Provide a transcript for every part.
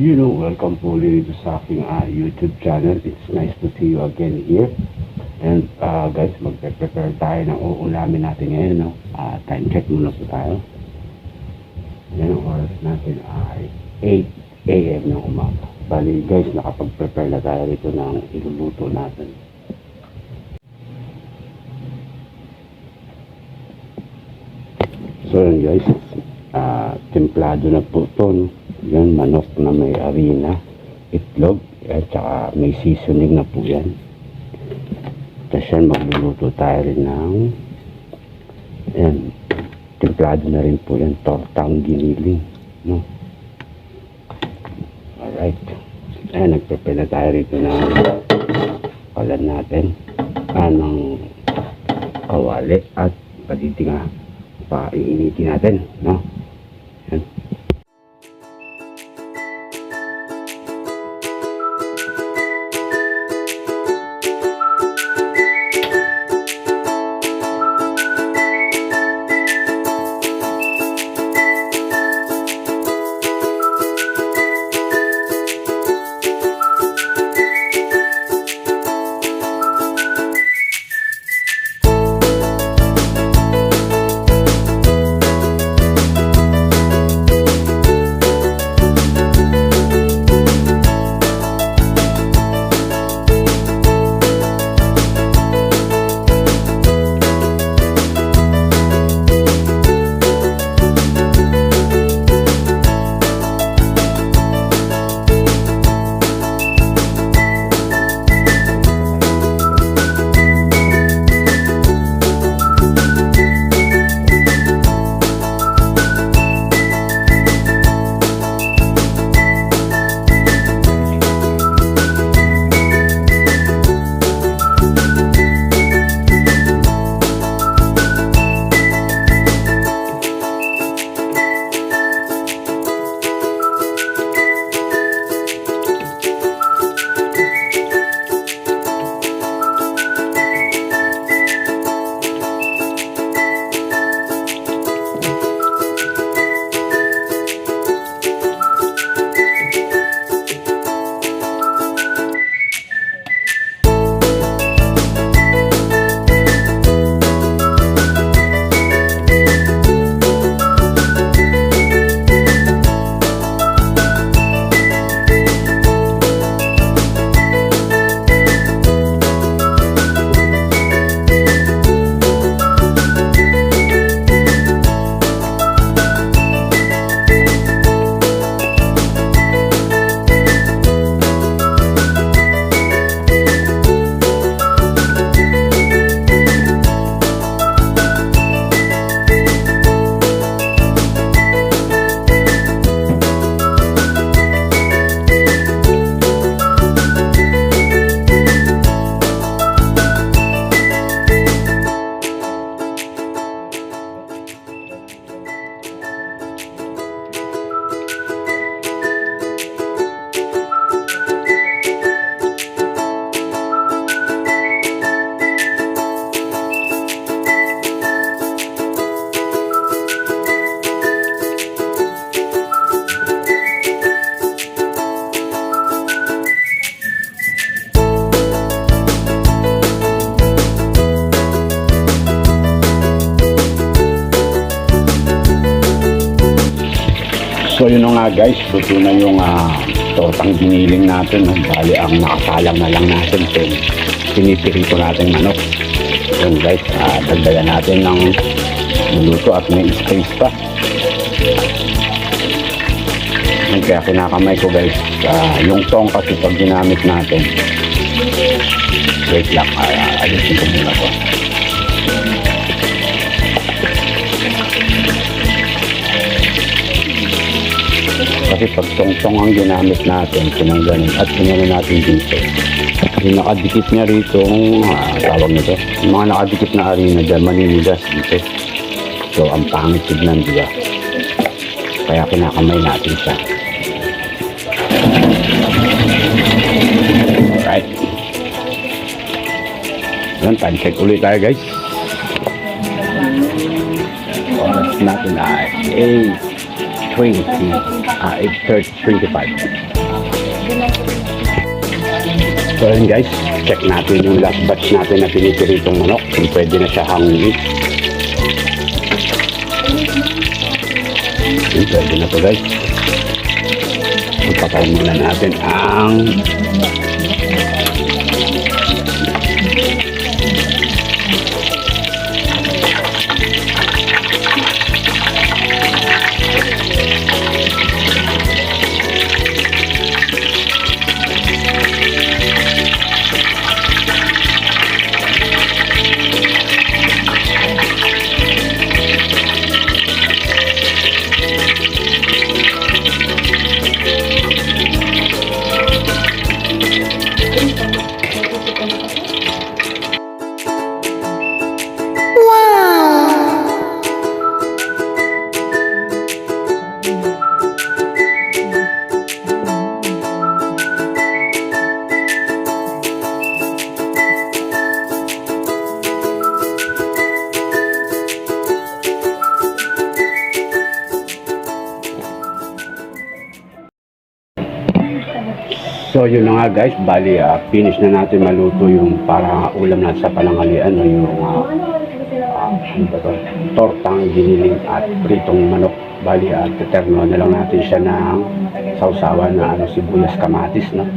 Welcome po ulit dito sa aking YouTube channel. It's nice to see you again here. And guys, magpe-prepare tayo ng uulamin natin ngayon. No? Time check muna po tayo. Yan ang oras natin ay 8 AM ng umaga. Bali guys, nakapag-prepare na tayo rito ng iluluto natin. So yun guys, templado na po ito. No? Yan, manok na may harina, itlog, at saka may seasoning na po yan. Tapos yan, magluluto tayo rin ng yan, templado na rin po yan, tortang giniling, no? Alright, ayan, nagprepare na tayo rito ng kalan natin, ng kawali at paditinga, paiinitin natin, no? Yan. So yun nga guys, luto na yung tortang giniling natin. No? Bali ang nakasalang na lang natin yung pinipirito natin manok. Yun guys, dagdagan natin ng luto at may space pa. Yun, kaya kinakamay ko guys, yung tong kasi pag ginamit natin, wait lang, alisin ko muna ko. Kasi pag tong-tong ang ginamit natin, pinangganin at pinangganin natin dito. Yung nakadikit niya rito, tawag nito, yung mga nakadikit na harina dyan, maninigas dito. So, ang pangit tignan, diba? Kaya kinakamay natin siya. Alright. Yan, time check ulit tayo guys. Oras natin ay 8:25. So yun guys, check natin yung last batch natin na pinipiritong manok kung pwede na siya hangin. Yun, pwede na to guys. Pagpatay muna natin ang so yun na nga guys, bali finish na natin maluto yung para ulam natin sa pananghalian no, yung ano ba to? Tortang giniling at pritong manok. Bali teterno na lang natin siya ng sausawan na sibuyas kamatis no.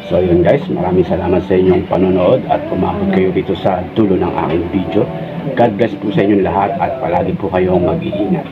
So yun guys, maraming salamat sa inyong panonood at umabot kayo dito sa dulo ng aking video. God bless po sa inyong lahat at palagi po kayong mag-iingat.